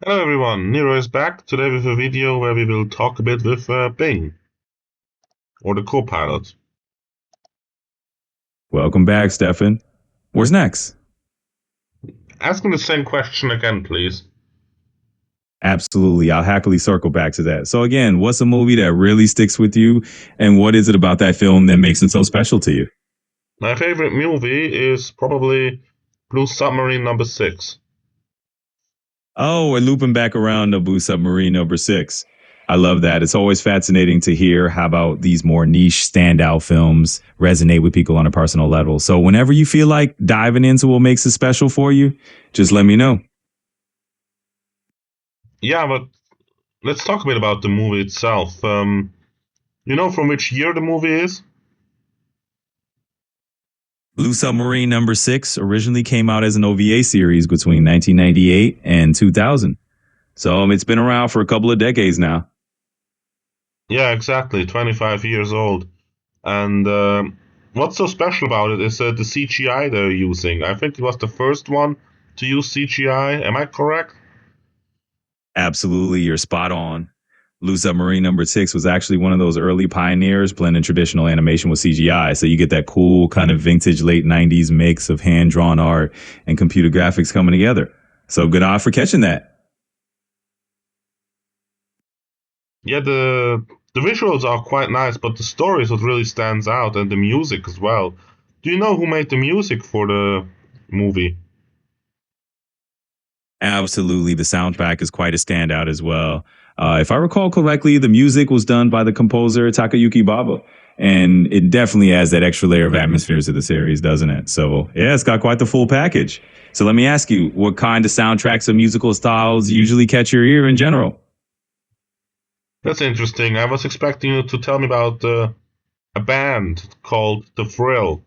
Hello everyone, Nero is back today with a video where we will talk a bit with Bing, or the Copilot. Welcome back, Stefan. What's next? Ask me the same question again, please. Absolutely. I'll happily circle back to that. So, again, what's a movie that really sticks with you? And what is it about that film that makes it so special to you? My favorite movie is probably Blue Submarine number 6. Oh, we're looping back around Naboo Submarine number 6. I love that. It's always fascinating to hear how about these more niche standout films resonate with people on a personal level. So, whenever you feel like diving into what makes it special for you, just let me know. Yeah, but let's talk a bit about the movie itself. You know from which year the movie is? Blue Submarine number 6 originally came out as an OVA series between 1998 and 2000. So it's been around for a couple of decades now. Yeah, exactly, 25 years old. And what's so special about it is the CGI they're using. I think it was the first one to use CGI. Am I correct? Absolutely, you're spot on. Blue Submarine number 6 was actually one of those early pioneers blending traditional animation with CGI. So you get that cool kind of vintage late 90s mix of hand drawn art and computer graphics coming together. So good eye for catching that. Yeah, the visuals are quite nice, but the story is what really stands out, and the music as well. Do you know who made the music for the movie? Absolutely. The soundtrack is quite a standout as well. If I recall correctly, the music was done by the composer Takayuki Baba. And it definitely adds that extra layer of atmosphere to the series, doesn't it? So, yeah, it's got quite the full package. So, let me ask you, what kind of soundtracks or musical styles usually catch your ear in general? That's interesting. I was expecting you to tell me about a band called The Thrill.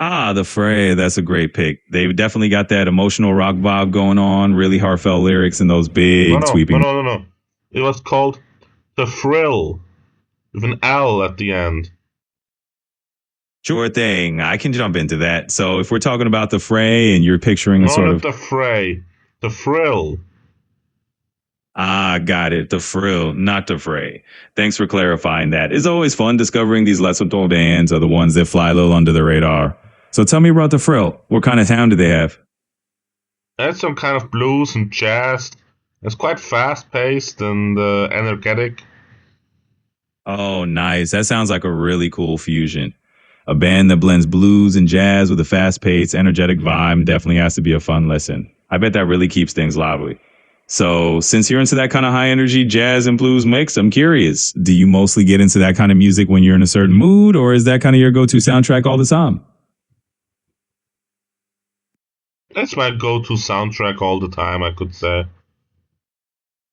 Ah, The Fray. That's a great pick. They've definitely got that emotional rock vibe going on, really heartfelt lyrics, and those No, big no, no, sweeping. no, no, no. It was called The Thrill with an L at the end. Sure thing. I can jump into that. So, if we're talking about The Fray and you're picturing a No, sort not of The Fray. The Thrill. Got it. The frill, not the fray. Thanks for clarifying that. It's always fun discovering these lesser known bands are the ones that fly a little under the radar. So tell me about the frill. What kind of sound do they have? It's some kind of blues and jazz. It's quite fast paced and energetic. Oh, nice. That sounds like a really cool fusion. A band that blends blues and jazz with a fast paced, energetic vibe definitely has to be a fun listen. I bet that really keeps things lively. So, since you're into that kind of high energy jazz and blues mix, I'm curious, do you mostly get into that kind of music when you're in a certain mood, or is that kind of your go to soundtrack all the time? It's my go-to soundtrack all the time, I could say.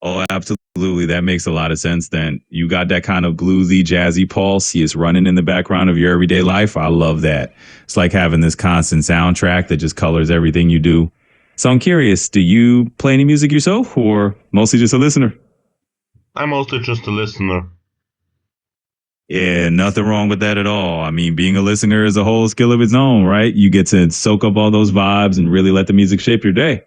Oh, absolutely. That makes a lot of sense then. You got that kind of bluesy, jazzy pulse. It's running in the background of your everyday life. I love that. It's like having this constant soundtrack that just colors everything you do. So I'm curious, do you play any music yourself or mostly just a listener? I'm mostly just a listener. Yeah, nothing wrong with that at all. I mean, being a listener is a whole skill of its own, right? You get to soak up all those vibes and really let the music shape your day.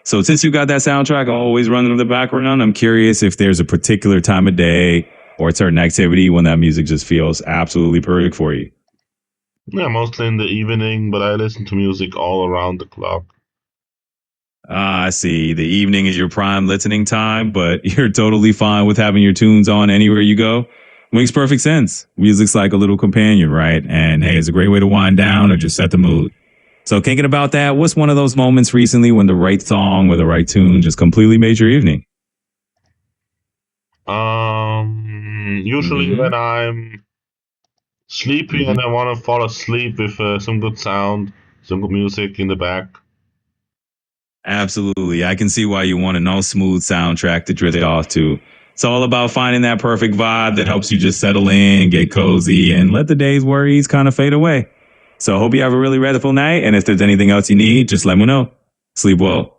So since you got that soundtrack always running in the background, I'm curious if there's a particular time of day or a certain activity when that music just feels absolutely perfect for you. Yeah, mostly in the evening, but I listen to music all around the clock. I see. The evening is your prime listening time, but you're totally fine with having your tunes on anywhere you go. Makes perfect sense. Music's like a little companion, right? And hey, it's a great way to wind down or just set the mood. So thinking about that, what's one of those moments recently when the right song or the right tune just completely made your evening? Usually Hmm. when I'm sleepy Hmm. and I want to fall asleep with some good sound, some good music in the back. Absolutely. I can see why you want a no smooth soundtrack to drift off to. It's all about finding that perfect vibe that helps you just settle in, get cozy, and let the day's worries kind of fade away. So I hope you have a really restful night. And if there's anything else you need, just let me know. Sleep well.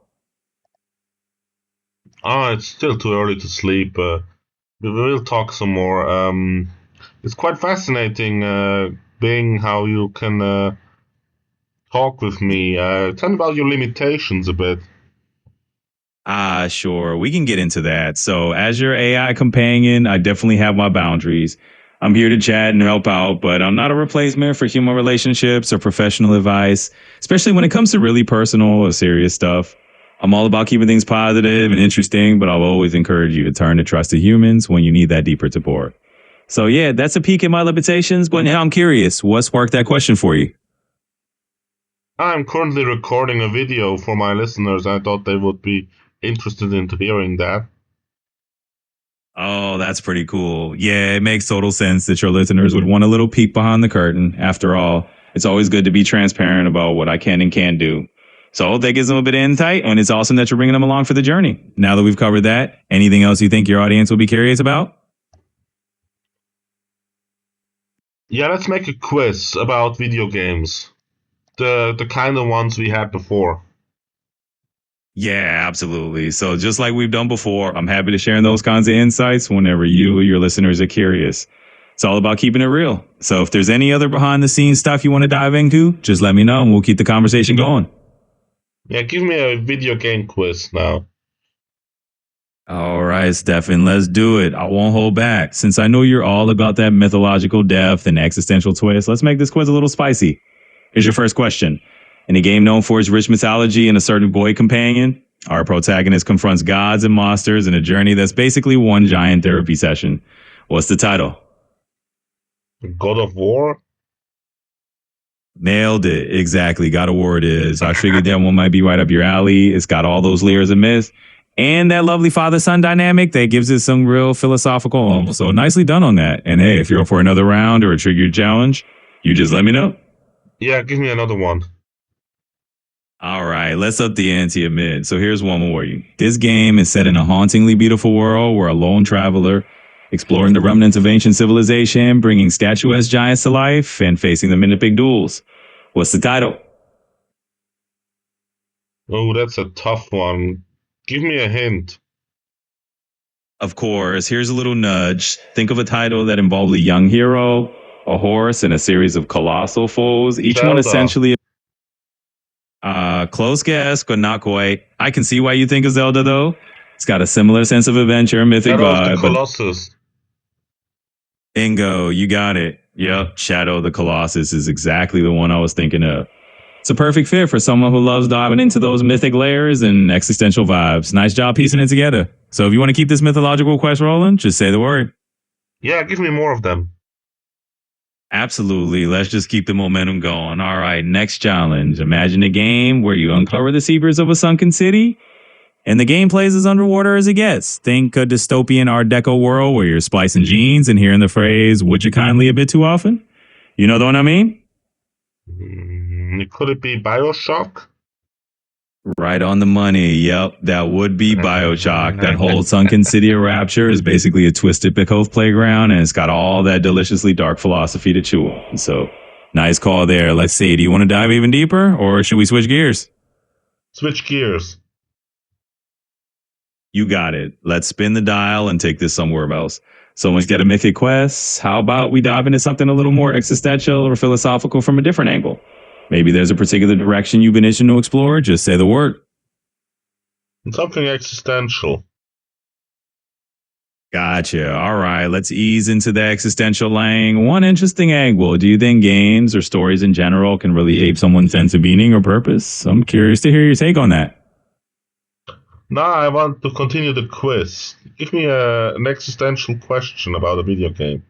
It's still too early to sleep. We will talk some more. It's quite fascinating, being how you can talk with me. Tell me about your limitations a bit. Sure. We can get into that. So, as your AI companion, I definitely have my boundaries. I'm here to chat and help out, but I'm not a replacement for human relationships or professional advice, especially when it comes to really personal or serious stuff. I'm all about keeping things positive and interesting, but I'll always encourage you to turn to trusted humans when you need that deeper support. So, yeah, that's a peek at my limitations, but now I'm curious, what sparked that question for you? I'm currently recording a video for my listeners. I thought they would be interested in hearing that. Oh, that's pretty cool. Yeah, it makes total sense that your listeners would want a little peek behind the curtain. After all, it's always good to be transparent about what I can and can't do. So that gives them a bit of insight, and it's awesome that you're bringing them along for the journey. Now that we've covered that, anything else you think your audience will be curious about? Yeah, let's make a quiz about video games. The kind of ones we had before. Yeah, absolutely. So just like we've done before, I'm happy to share those kinds of insights whenever you or your listeners are curious. It's all about keeping it real. So if there's any other behind the scenes stuff you want to dive into, just let me know and we'll keep the conversation going. Yeah, give me a video game quiz now. All right, Stefan, let's do it. I won't hold back. Since I know you're all about that mythological depth and existential twist, let's make this quiz a little spicy. Here's your first question. In a game known for its rich mythology and a certain boy companion, our protagonist confronts gods and monsters in a journey that's basically one giant therapy session. What's the title? God of War? Nailed it. Exactly. God of War it is. I figured that one might be right up your alley. It's got all those layers of myth and that lovely father-son dynamic that gives it some real philosophical. So nicely done on that. And hey, if you're up for another round or a triggered challenge, you just let me know. Yeah, give me another one. All right, let's up the ante a bit. So here's one more for you. This game is set in a hauntingly beautiful world where a lone traveler exploring the remnants of ancient civilization, bringing statuesque giants to life, and facing them in epic duels. What's the title? Oh, that's a tough one. Give me a hint. Of course, here's a little nudge. Think of a title that involves a young hero, a horse, and a series of colossal foes, each one Zelda. essentially close guess, but not quite. I can see why you think of Zelda, though. It's got a similar sense of adventure, mythic Shadow of the vibe, but Colossus. bingo, you got it. Yep, Shadow of the Colossus is exactly the one I was thinking of. It's a perfect fit for someone who loves diving into those mythic layers and existential vibes. Nice job piecing it together. So if you want to keep this mythological quest rolling, just say the word. Yeah, give me more of them. Absolutely. Let's just keep the momentum going. All right, next challenge. Imagine a game where you uncover the secrets of a sunken city, and the game plays as underwater as it gets. Think a dystopian Art Deco world where you're splicing jeans and hearing the phrase, would you kindly a bit too often? You know the one I mean? Could it be Bioshock? Right on the money. Yep, that would be Bioshock. That whole sunken city of rapture is basically a twisted Bickoth playground, and it's got all that deliciously dark philosophy to chew on. So, nice call there. Let's see. Do you want to dive even deeper, or should we switch gears? Switch gears. You got it. Let's spin the dial and take this somewhere else. Someone's got a mythic quest. How about we dive into something a little more existential or philosophical from a different angle? Maybe there's a particular direction you've been itching to explore. Just say the word. Something existential. Gotcha. All right. Let's ease into the existential lang. One interesting angle. Do you think games or stories in general can really ape someone's sense of meaning or purpose? I'm curious to hear your take on that. Now I want to continue the quiz. Give me an existential question about a video game.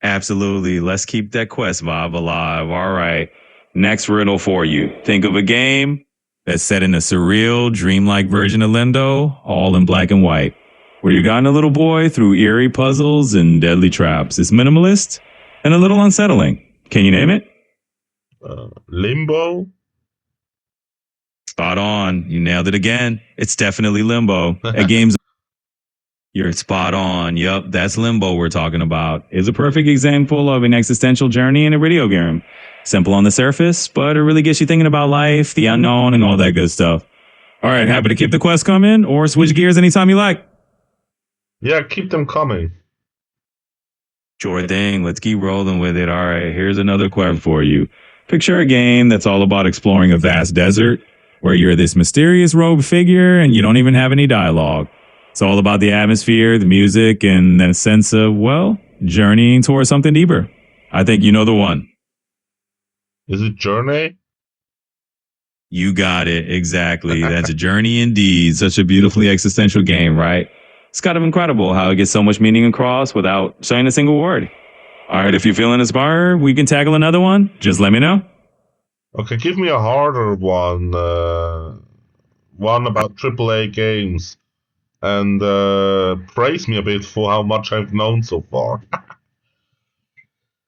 Absolutely. Let's keep that quest vibe alive. All right. Next riddle for you. Think of a game that's set in a surreal, dreamlike version of Lindo, all in black and white, where you're guiding a little boy through eerie puzzles and deadly traps. It's minimalist and a little unsettling. Can you name it? Limbo? Spot on. You nailed it again. It's definitely Limbo. A game's You're spot on. Yep, that's Limbo we're talking about. It's a perfect example of an existential journey in a video game. Simple on the surface, but it really gets you thinking about life, the unknown, and all that good stuff. All right, happy to keep the quest coming or switch gears anytime you like. Yeah, keep them coming. Sure thing. Let's keep rolling with it. All right, here's another quest for you. Picture a game that's all about exploring a vast desert, where you're this mysterious rogue figure and you don't even have any dialogue. It's all about the atmosphere, the music, and that sense of, well, journeying towards something deeper. I think you know the one. Is it Journey? You got it. Exactly. That's a journey indeed. Such a beautifully existential game, right? It's kind of incredible how it gets so much meaning across without saying a single word. All right, if you're feeling inspired, we can tackle another one. Just let me know. Okay, give me a harder one. One about AAA games. And praise me a bit for how much I've known so far.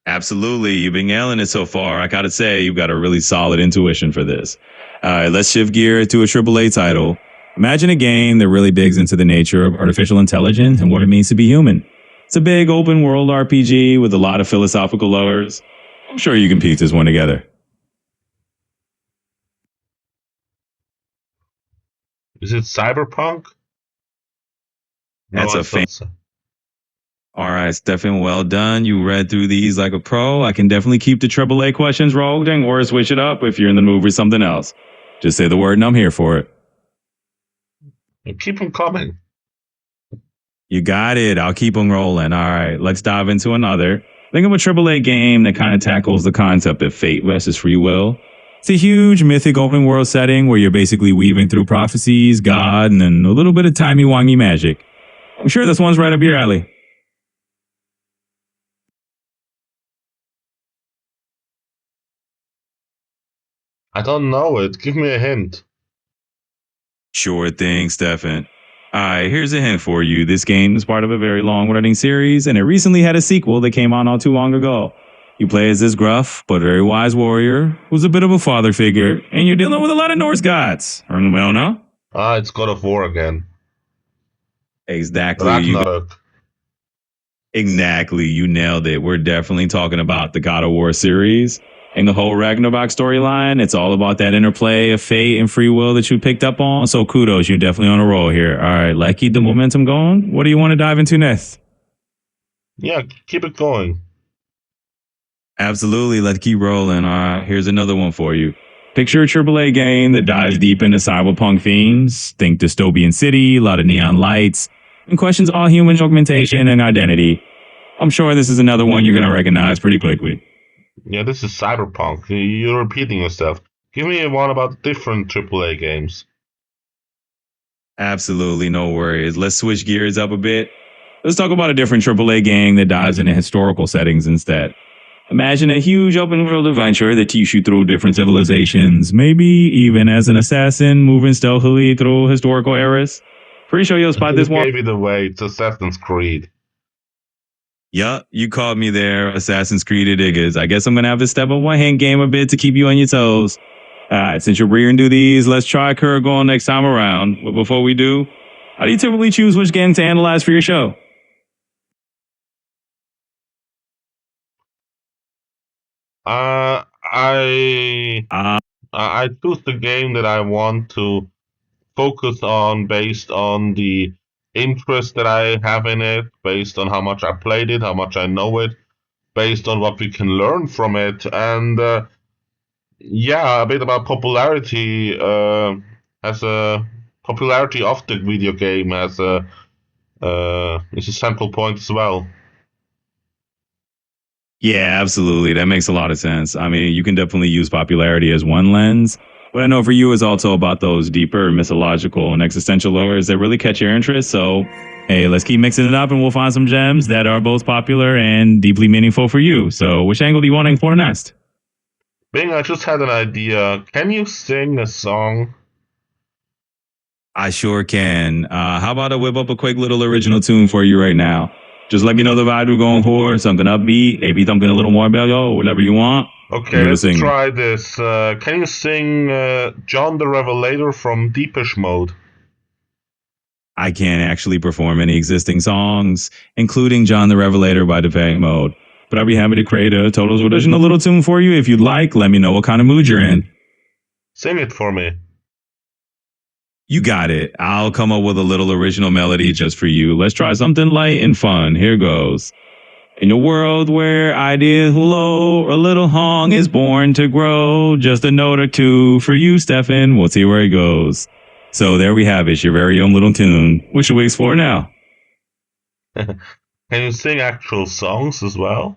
Absolutely. You've been nailing it so far. I gotta say, you've got a really solid intuition for this. All right, let's shift gear to a AAA title. Imagine a game that really digs into the nature of artificial intelligence and what it means to be human. It's a big open world RPG with a lot of philosophical layers. I'm sure you can piece this one together. Is it Cyberpunk? That's a it's fan. not. All right, Stefan, well done. You read through these like a pro. I can definitely keep the AAA questions rolling or switch it up if you're in the mood for something else. Just say the word and I'm here for it. Keep them coming. You got it. I'll keep them rolling. All right, let's dive into another. Think of a AAA game that kind of tackles the concept of fate versus free will. It's a huge mythic open world setting where you're basically weaving through prophecies, God, and then a little bit of timey-wimey magic. I'm sure this one's right up your alley. I don't know it. Give me a hint. Sure thing, Stefan. All right, here's a hint for you. This game is part of a very long-running series, and it recently had a sequel that came out not too long ago. You play as this gruff but very wise warrior who's a bit of a father figure, and you're dealing with a lot of Norse gods. Well, no? It's God of War again. Exactly. Ragnarok. Exactly. You nailed it. We're definitely talking about the God of War series. And the whole Ragnarok storyline, it's all about that interplay of fate and free will that you picked up on. So kudos, you're definitely on a roll here. All right, let's keep the momentum going. What do you want to dive into next? Yeah, keep it going. Absolutely, let's keep rolling. All right, here's another one for you. Picture a AAA game that dives deep into cyberpunk themes. Think dystopian city, a lot of neon lights, and questions all human augmentation and identity. I'm sure this is another one you're going to recognize pretty quickly. Yeah, this is Cyberpunk. You're repeating yourself. Give me one about different AAA games. Absolutely, no worries. Let's switch gears up a bit. Let's talk about a different AAA game that dives into historical settings instead. Imagine a huge open world adventure that takes you through different civilizations, maybe even as an assassin moving stealthily through historical eras. Pretty sure you'll spot this one. Gave it away. It's Assassin's Creed. Yup, you caught me there, Assassin's Creed diggers. I guess I'm going to have to step up my hand game a bit to keep you on your toes. All right, since you're rearing through these, let's try Kurgan next time around. But before we do, how do you typically choose which game to analyze for your show? I choose the game that I want to focus on based on the interest that I have in it, based on how much I played it, how much I know it, based on what we can learn from it, and yeah, a bit about popularity. As a popularity of the video game as a is a central point as well. Yeah, absolutely. That makes a lot of sense. I mean, you can definitely use popularity as one lens. But I know for you, it's also about those deeper mythological and existential layers that really catch your interest. So, hey, let's keep mixing it up and we'll find some gems that are both popular and deeply meaningful for you. So, which angle do you want to explore next? Bing, I just had an idea. Can you sing a song? I sure can. How about I whip up a quick little original tune for you right now? Just let me know the vibe we're going for. Something upbeat, maybe something a little more bello, whatever you want. Okay, let's try this. Can you sing John the Revelator from Depeche Mode? I can't actually perform any existing songs, including John the Revelator by Depeche Mode. But I'd be happy to create a total original little tune for you if you'd like. Let me know what kind of mood you're in. Sing it for me. You got it. I'll come up with a little original melody just for you. Let's try something light and fun. Here goes. In a world where ideas blow, a little Hong is born to grow. Just a note or two for you, Stefan. We'll see where it goes. So there we have it, your very own little tune. What should we explore now? Can you sing actual songs as well?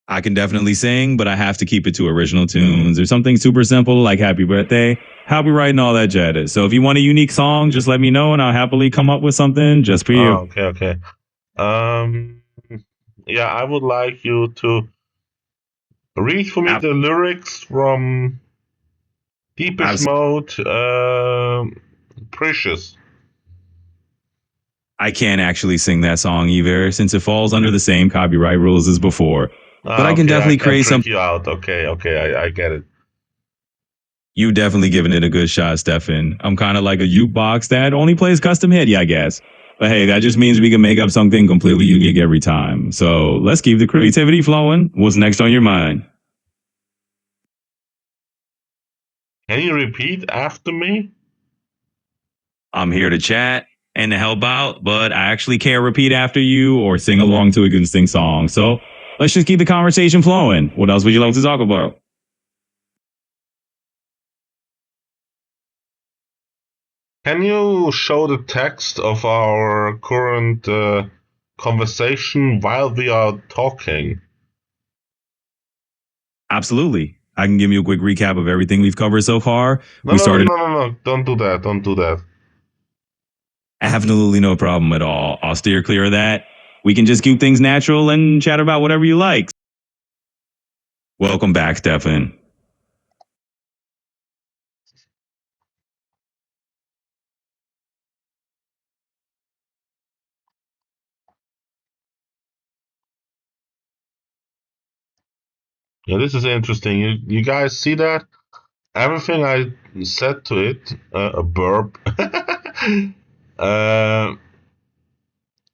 I can definitely sing, but I have to keep it to original tunes or something super simple like Happy Birthday, Happy Right, and all that jazz. So if you want a unique song, just let me know and I'll happily come up with something just for you. Oh, okay. Yeah, I would like you to read for me the lyrics from Deepish Mode, Precious. I can't actually sing that song either, since it falls under the same copyright rules as before. But I can definitely create some. You out. Okay, I get it. You definitely given it a good shot, Stefan. I'm kind of like a jukebox that only plays custom hit, I guess. But hey, that just means we can make up something completely unique every time. So let's keep the creativity flowing. What's next on your mind? Can you repeat after me? I'm here to chat and to help out, but I actually can't repeat after you or sing along to a distinct song. So let's just keep the conversation flowing. What else would you like to talk about? Can you show the text of our current conversation while we are talking? Absolutely. I can give you a quick recap of everything we've covered so far. No. Don't do that. Absolutely no problem at all. I'll steer clear of that. We can just keep things natural and chat about whatever you like. Welcome back, Stefan. Yeah, this is interesting. You guys see that? Everything I said to it, a burp,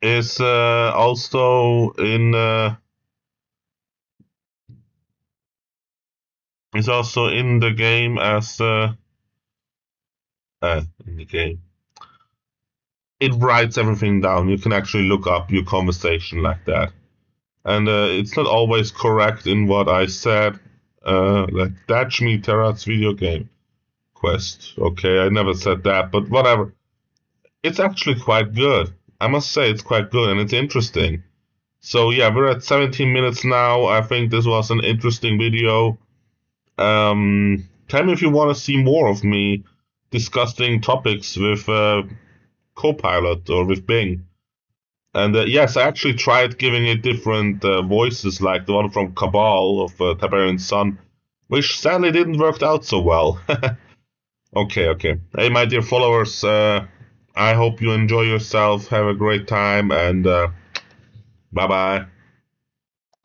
is also in is also in the game as in the game. It writes everything down. You can actually look up your conversation like that, and it's not always correct in what I said. Like Dash Me Terra's video game quest. Okay, I never said that, but whatever. It's actually quite good. I must say it's quite good and it's interesting. So yeah, we're at 17 minutes now. I think this was an interesting video. Tell me if you want to see more of me discussing topics with Copilot or with Bing. And yes, I actually tried giving it different voices, like the one from Cabal of Tiberian Sun, which sadly didn't work out so well. Okay. Hey, my dear followers, I hope you enjoy yourself. Have a great time, and bye-bye.